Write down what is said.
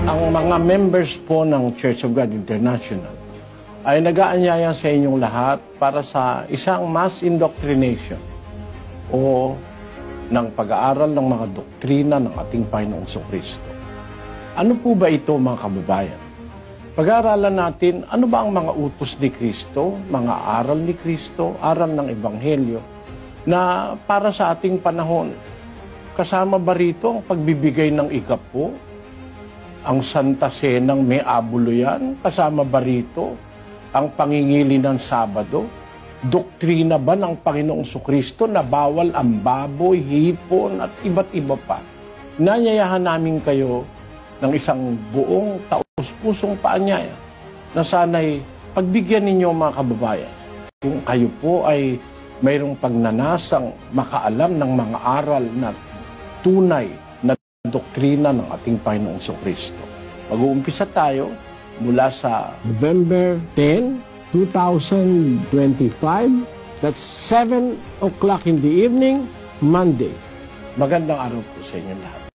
Ang mga members po ng Church of God International ay nag-aanyaya sa inyong lahat para sa isang mass indoctrination o ng pag-aaral ng mga doktrina ng ating Panginoong Jesucristo. Ano po ba ito, mga kababayan? Pag-aaralan natin, ano ba ang mga utos ni Kristo, mga aral ni Kristo, aral ng Ebanghelyo, na para sa ating panahon. Kasama ba rito ang pagbibigay ng igapo? Ang Santa Senang may abulo yan? Kasama ba rito ang pangingili ng Sabado? Doktrina ba ng Panginoong Jesucristo na bawal ang baboy, hipon at iba't iba pa? Nanyayahan namin kayo ng isang buong taus-pusong paanyaya na sana'y pagbigyan ninyo, mga kababayan. Kung kayo po ay mayroong pagnanasang makaalam ng mga aral na tunay na doktrina ng ating Panginoong Jesucristo. Mag-uumpisa tayo mula sa November 10, 2025. That's 7 o'clock in the evening, Monday. Magandang araw po sa inyo lahat.